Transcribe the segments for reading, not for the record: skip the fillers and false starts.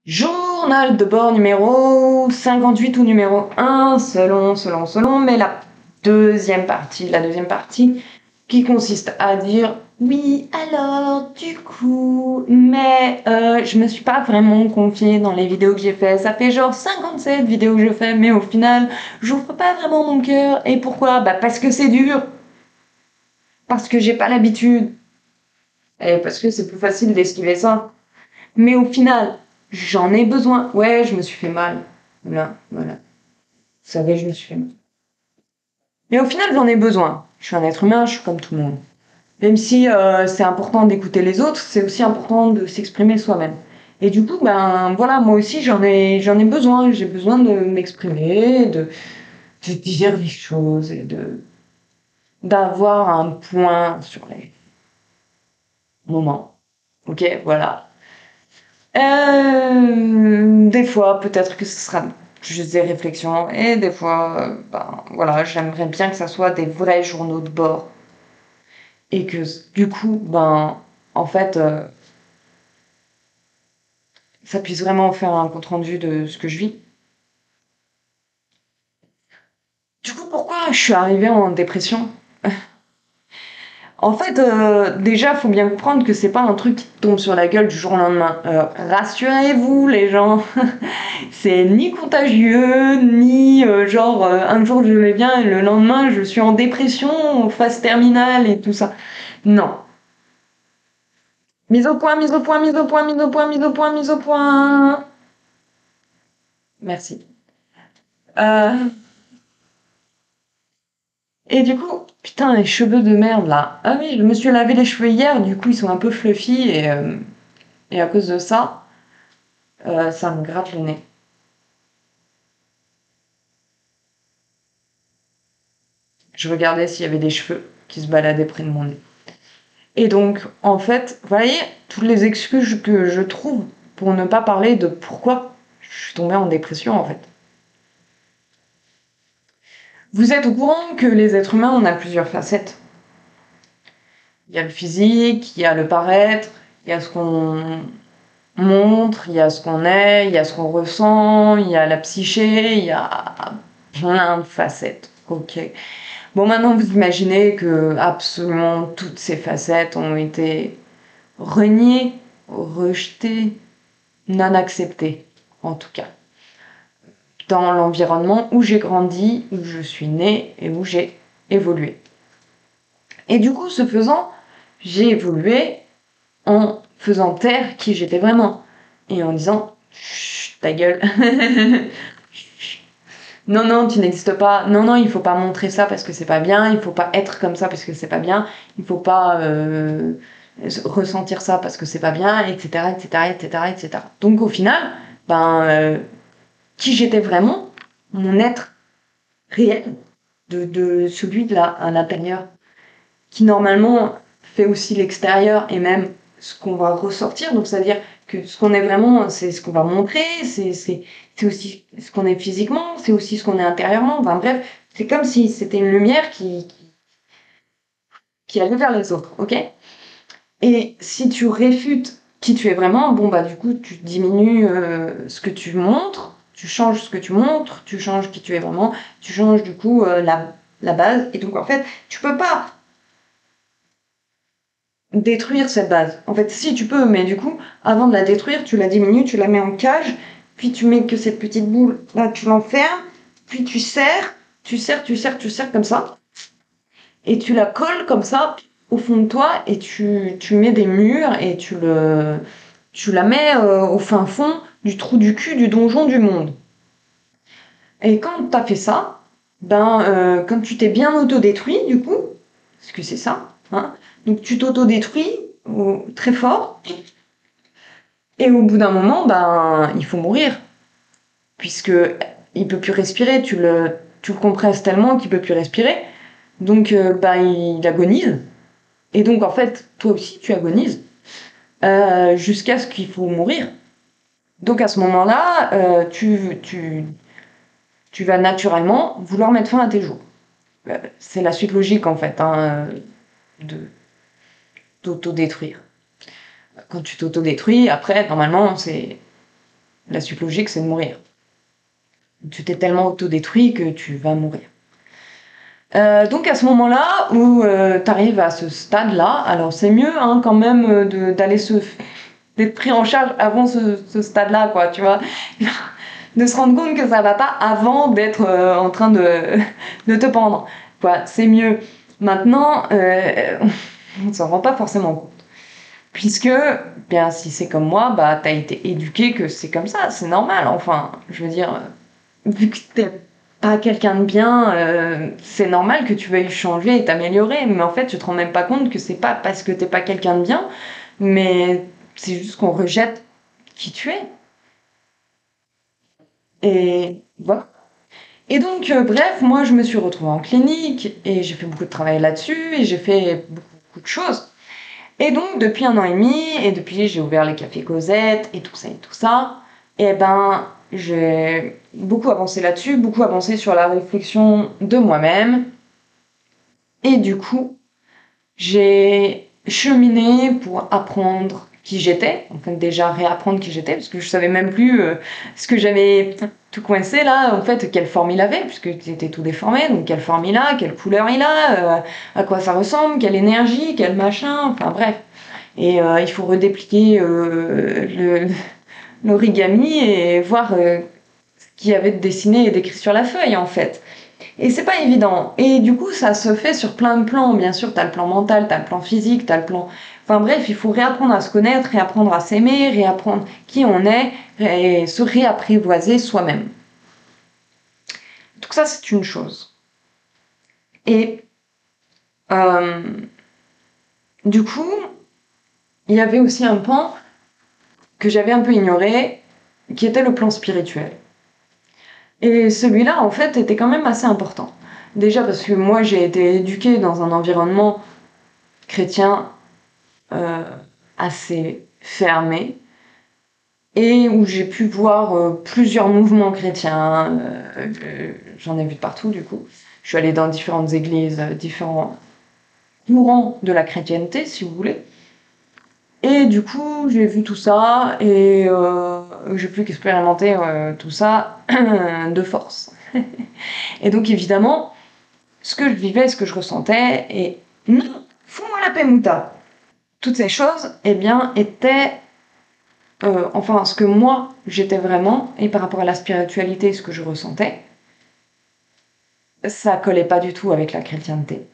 Journal de bord numéro 58 ou numéro 1, selon, mais la deuxième partie qui consiste à dire oui, alors, du coup, mais je me suis pas vraiment confiée dans les vidéos que j'ai fait. Ça fait genre 57 vidéos que je fais, mais au final, j'ouvre pas vraiment mon cœur. Et pourquoi? Bah parce que c'est dur, parce que j'ai pas l'habitude, et parce que c'est plus facile d'esquiver ça. Mais au final, j'en ai besoin. Ouais, je me suis fait mal. Voilà. Vous savez, je me suis fait mal. Mais au final, j'en ai besoin. Je suis un être humain, je suis comme tout le monde. Même si c'est important d'écouter les autres, c'est aussi important de s'exprimer soi-même. Et du coup, ben voilà, moi aussi j'en ai besoin. J'ai besoin de m'exprimer, de dire les choses et d'avoir un point sur les moments. Ok, voilà. Des fois, peut-être que ce sera juste des réflexions, et des fois, ben voilà, j'aimerais bien que ça soit des vrais journaux de bord, et que du coup, ben en fait, ça puisse vraiment faire un compte rendu de ce que je vis. Du coup, pourquoi je suis arrivée en dépression? En fait, déjà, faut bien comprendre que c'est pas un truc qui tombe sur la gueule du jour au lendemain. Rassurez-vous, les gens, c'est ni contagieux, ni genre un jour je vais bien et le lendemain je suis en dépression, phase terminale et tout ça. Non. Mise au point, mise au point, mise au point, mise au point, mise au point, mise au point. Merci. Euh, et du coup, putain, les cheveux de merde là. Ah oui, je me suis lavé les cheveux hier, du coup ils sont un peu fluffy et à cause de ça, ça me gratte le nez. Je regardais s'il y avait des cheveux qui se baladaient près de mon nez. Et donc, en fait, vous voyez, toutes les excuses que je trouve pour ne pas parler de pourquoi je suis tombée en dépression, en fait. Vous êtes au courant que les êtres humains, on a plusieurs facettes. Il y a le physique, il y a le paraître, il y a ce qu'on montre, il y a ce qu'on est, il y a ce qu'on ressent, il y a la psyché, il y a plein de facettes. Ok. Bon, maintenant, vous imaginez que absolument toutes ces facettes ont été reniées, rejetées, non acceptées, en tout cas, dans l'environnement où j'ai grandi, où je suis née et où j'ai évolué. Et du coup, ce faisant, j'ai évolué en faisant taire qui j'étais vraiment et en disant chut, ta gueule. Non, non, tu n'existes pas. Non, non, il faut pas montrer ça parce que c'est pas bien. Il faut pas être comme ça parce que c'est pas bien. Il faut pas ressentir ça parce que c'est pas bien, etc., etc., etc., etc. Donc au final, ben, qui j'étais vraiment, mon être réel, de celui de là à l'intérieur, qui normalement fait aussi l'extérieur et même ce qu'on va ressortir. Donc c'est-à-dire que ce qu'on est vraiment, c'est ce qu'on va montrer, c'est aussi ce qu'on est physiquement, c'est aussi ce qu'on est intérieurement. Enfin bref, c'est comme si c'était une lumière qui allait vers les autres, ok? Et si tu réfutes qui tu es vraiment, bon bah du coup tu diminues ce que tu montres, tu changes ce que tu montres, tu changes qui tu es vraiment, tu changes du coup la base. Et donc en fait, tu peux pas détruire cette base. En fait, si tu peux, mais du coup, avant de la détruire, tu la diminues, tu la mets en cage, puis tu mets que cette petite boule, là tu l'enfermes, puis tu serres, tu serres comme ça, et tu la colles comme ça au fond de toi, et tu mets des murs, et tu la mets au fin fond du trou du cul du donjon du monde. Et quand t'as fait ça, ben, quand tu t'es bien autodétruit, du coup, parce que c'est ça, hein, donc tu t'autodétruis très fort, et au bout d'un moment, ben, il faut mourir, puisque il peut plus respirer, tu le compresses tellement qu'il peut plus respirer, donc ben, il agonise, et donc en fait, toi aussi, tu agonises, jusqu'à ce qu'il faut mourir. Donc à ce moment-là, tu vas naturellement vouloir mettre fin à tes jours. C'est la suite logique en fait, hein, de t'autodétruire. Quand tu t'autodétruis, après, normalement, c'est La suite logique, c'est de mourir. Tu t'es tellement autodétruit que tu vas mourir. Donc à ce moment-là où tu arrives à ce stade-là, alors c'est mieux hein, quand même d'être pris en charge avant ce stade-là, quoi, tu vois. De se rendre compte que ça va pas avant d'être en train de te pendre, quoi. C'est mieux. Maintenant, on ne s'en rend pas forcément compte. Puisque, bien, si c'est comme moi, bah, t'as été éduqué que c'est comme ça, c'est normal. Enfin, je veux dire, vu que t'es pas quelqu'un de bien, c'est normal que tu veuilles changer et t'améliorer. Mais en fait, tu te rends même pas compte que c'est pas parce que t'es pas quelqu'un de bien, mais c'est juste qu'on rejette qui tu es. Et voilà. Et donc, bref, moi, je me suis retrouvée en clinique et j'ai fait beaucoup de travail là-dessus et j'ai fait beaucoup de choses. Et donc, depuis 1 an et demi, et depuis j'ai ouvert les cafés Cosette et tout ça, et ben, j'ai beaucoup avancé là-dessus, beaucoup avancé sur la réflexion de moi-même. Et du coup, j'ai cheminé pour apprendre qui j'étais, en fait déjà réapprendre qui j'étais, parce que je savais même plus ce que j'avais tout coincé là, en fait, quelle forme il avait, puisque était tout déformé, donc quelle forme il a, quelle couleur il a, à quoi ça ressemble, quelle énergie, quel machin, enfin bref. Et il faut redépliquer l'origami et voir ce qu'il y avait de dessiné et d'écrit sur la feuille en fait. Et c'est pas évident. Et du coup, ça se fait sur plein de plans. Bien sûr, t'as le plan mental, t'as le plan physique, t'as le plan. Enfin bref, il faut réapprendre à se connaître, réapprendre à s'aimer, réapprendre qui on est et se réapprivoiser soi-même. Donc ça, c'est une chose. Et euh, du coup, il y avait aussi un pan que j'avais un peu ignoré, qui était le plan spirituel. Et celui-là, en fait, était quand même assez important. Déjà parce que moi, j'ai été éduquée dans un environnement chrétien euh, assez fermé et où j'ai pu voir plusieurs mouvements chrétiens. J'en ai vu de partout, du coup. Je suis allée dans différentes églises, différents courants de la chrétienté, si vous voulez. Et du coup, j'ai vu tout ça et j'ai pu expérimenter tout ça de force. Et donc, évidemment, ce que je vivais, ce que je ressentais, et non, fous-moi la paix, Mouta. Toutes ces choses, eh bien, étaient, enfin, ce que moi, j'étais vraiment, et par rapport à la spiritualité, ce que je ressentais, ça collait pas du tout avec la chrétienté.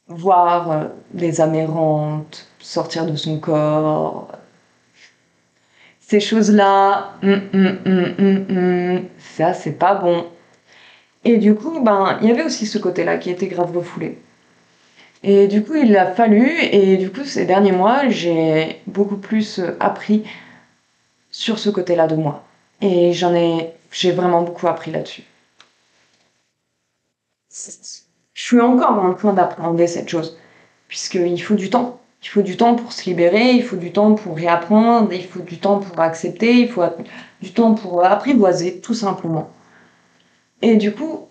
Voir des âmes errantes sortir de son corps, ces choses-là, ça, c'est pas bon. Et du coup, ben, il y avait aussi ce côté-là qui était grave refoulé. Et du coup, il a fallu, et du coup, ces derniers mois, j'ai beaucoup plus appris sur ce côté-là de moi. Et j'ai vraiment beaucoup appris là-dessus. Je suis encore en train d'appréhender cette chose, puisqu'il faut du temps. Il faut du temps pour se libérer, il faut du temps pour réapprendre, il faut du temps pour accepter, il faut du temps pour apprivoiser, tout simplement. Et du coup,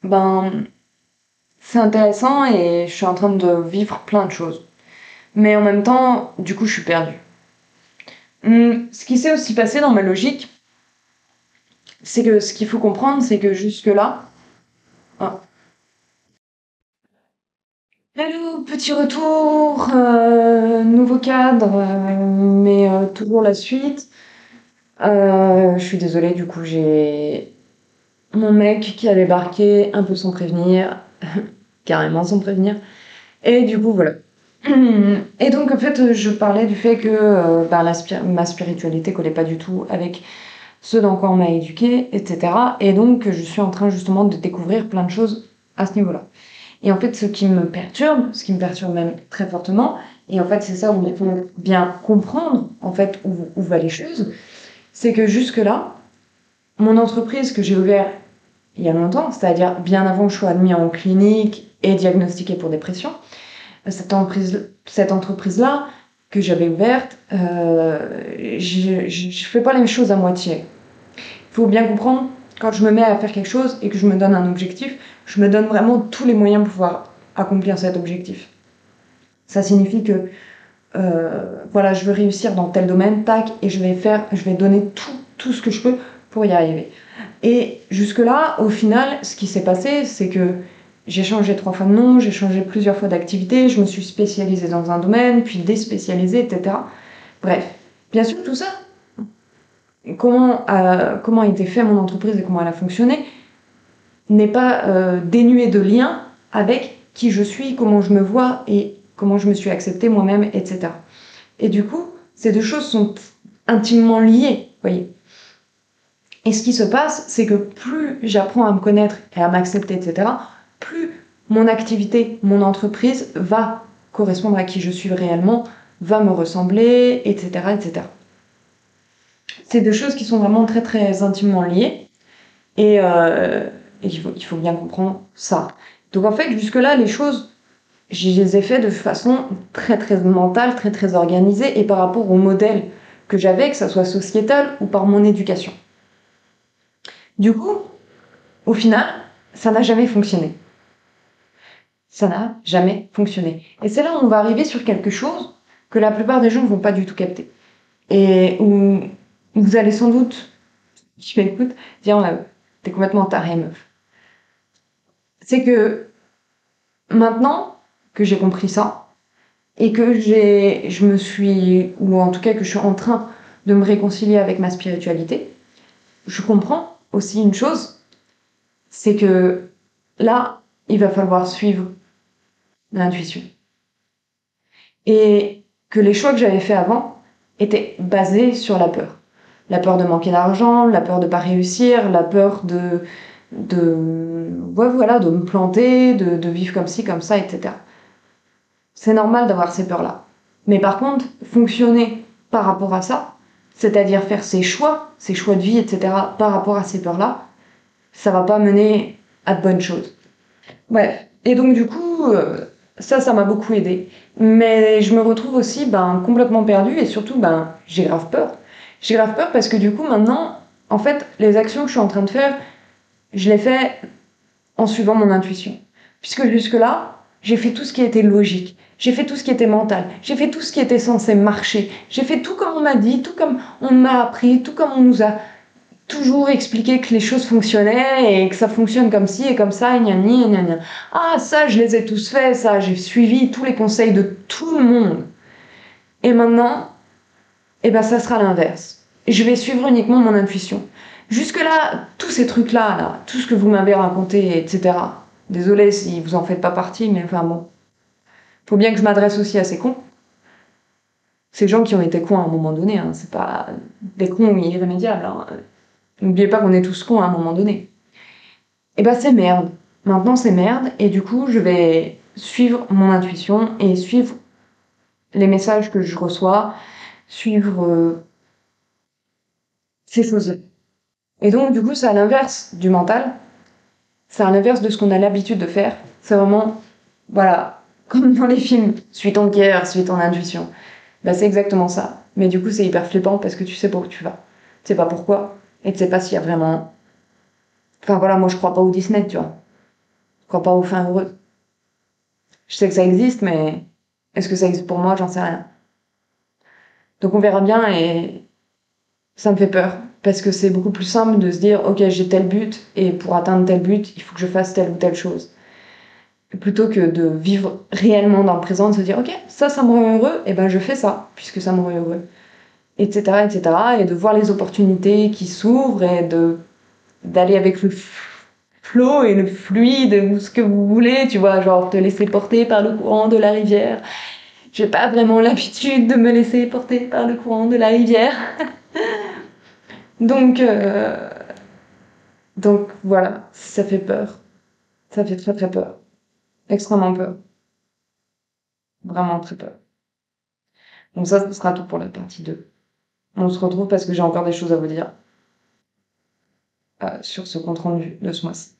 ben, c'est intéressant et je suis en train de vivre plein de choses. Mais en même temps, du coup, je suis perdue. Ce qui s'est aussi passé dans ma logique, c'est que ce qu'il faut comprendre, c'est que jusque-là. Ah. Hello, petit retour, nouveau cadre, mais toujours la suite. Je suis désolée, du coup, j'ai mon mec qui a débarqué un peu sans prévenir, carrément sans prévenir. Et du coup, voilà. Et donc, en fait, je parlais du fait que bah, ma spiritualité collait pas du tout avec ce dans quoi on m'a éduqué, etc. Et donc, je suis en train justement de découvrir plein de choses à ce niveau-là. Et en fait, ce qui me perturbe même très fortement, et en fait, c'est ça où il faut bien comprendre, en fait, où va les choses, c'est que jusque-là, mon entreprise que j'ai ouverte il y a longtemps, c'est-à-dire bien avant que je sois admis en clinique et diagnostiqué pour dépression, cette entreprise-là que j'avais ouverte, je fais pas les choses à moitié. Il faut bien comprendre, quand je me mets à faire quelque chose et que je me donne un objectif, je me donne vraiment tous les moyens pour pouvoir accomplir cet objectif. Ça signifie que voilà, je veux réussir dans tel domaine, tac, et je vais donner tout ce que je peux pour y arriver. Et jusque-là, au final, ce qui s'est passé, c'est que j'ai changé 3 fois de nom, j'ai changé plusieurs fois d'activité, je me suis spécialisée dans un domaine, puis déspécialisée, etc. Bref, bien sûr, tout ça, comment a été fait mon entreprise et comment elle a fonctionné, n'est pas dénué de lien avec qui je suis, comment je me vois et comment je me suis acceptée moi-même, etc. Et du coup, ces deux choses sont intimement liées, voyez. Et ce qui se passe, c'est que plus j'apprends à me connaître et à m'accepter, etc., plus mon activité, mon entreprise va correspondre à qui je suis réellement, va me ressembler, etc., etc. C'est deux choses qui sont vraiment très très intimement liées et, il faut bien comprendre ça. Donc en fait, jusque-là, les choses, je les ai faites de façon très très mentale, très très organisée et par rapport au modèle que j'avais, que ça soit sociétal ou par mon éducation. Du coup, au final, ça n'a jamais fonctionné. Ça n'a jamais fonctionné. Et c'est là où on va arriver sur quelque chose que la plupart des gens ne vont pas du tout capter. Et où vous allez sans doute, qui m'écoute, dire t'es complètement taré, meuf. C'est que maintenant que j'ai compris ça, et que je me suis, ou en tout cas que je suis en train de me réconcilier avec ma spiritualité, je comprends aussi une chose, c'est que là, il va falloir suivre l'intuition. Et que les choix que j'avais faits avant étaient basés sur la peur. La peur de manquer d'argent, la peur de pas réussir, la peur ouais, voilà, de me planter, de vivre comme ci, comme ça, etc. C'est normal d'avoir ces peurs-là. Mais par contre, fonctionner par rapport à ça, c'est-à-dire faire ses choix de vie, etc., par rapport à ces peurs-là, ça va pas mener à de bonnes choses. Bref. Et donc, du coup, ça m'a beaucoup aidé. Mais je me retrouve aussi complètement perdue et surtout, j'ai grave peur. J'ai grave peur parce que du coup, maintenant, en fait, les actions que je suis en train de faire, je les fais en suivant mon intuition. Puisque jusque-là, j'ai fait tout ce qui était logique. J'ai fait tout ce qui était mental. J'ai fait tout ce qui était censé marcher. J'ai fait tout comme on m'a dit, tout comme on m'a appris, tout comme on nous a toujours expliqué que les choses fonctionnaient et que ça fonctionne comme ci et comme ça, et gna gna gna gna. Ah, ça, je les ai tous faits, ça, j'ai suivi tous les conseils de tout le monde. Et maintenant, ça sera l'inverse. Je vais suivre uniquement mon intuition. Jusque-là, tous ces trucs-là, là, tout ce que vous m'avez raconté, etc. Désolée si vous en faites pas partie, mais enfin bon. Faut bien que je m'adresse aussi à ces cons. Ces gens qui ont été cons à un moment donné, hein. C'est pas des cons irrémédiables, hein. N'oubliez pas qu'on est tous cons à un moment donné. C'est merde. Maintenant, c'est merde, et du coup, je vais suivre mon intuition et suivre les messages que je reçois, suivre ces choses-là. Et donc, du coup, c'est à l'inverse du mental, c'est à l'inverse de ce qu'on a l'habitude de faire. C'est vraiment, voilà, comme dans les films, suis ton cœur, suis ton intuition. C'est exactement ça. Mais du coup, c'est hyper flippant parce que tu sais pas où tu vas. Tu sais pas pourquoi, et tu sais pas s'il y a vraiment. Enfin voilà, moi je crois pas au Disney, tu vois. Je crois pas aux fins heureuses. Je sais que ça existe, mais est-ce que ça existe pour moi? J'en sais rien. Donc on verra bien et ça me fait peur. Parce que c'est beaucoup plus simple de se dire, ok, j'ai tel but et pour atteindre tel but, il faut que je fasse telle ou telle chose. Plutôt que de vivre réellement dans le présent, de se dire, ok, ça me rend heureux, et je fais ça, puisque ça me rend heureux. Etc., etc. Et de voir les opportunités qui s'ouvrent et d'aller avec le flow et le fluide ou ce que vous voulez, tu vois, genre te laisser porter par le courant de la rivière. J'ai pas vraiment l'habitude de me laisser porter par le courant de la rivière. Donc, donc voilà, ça fait peur. Ça fait très très peur. Extrêmement peur. Vraiment très peur. Donc ça, ce sera tout pour la partie 2. On se retrouve parce que j'ai encore des choses à vous dire sur ce compte rendu de ce mois-ci.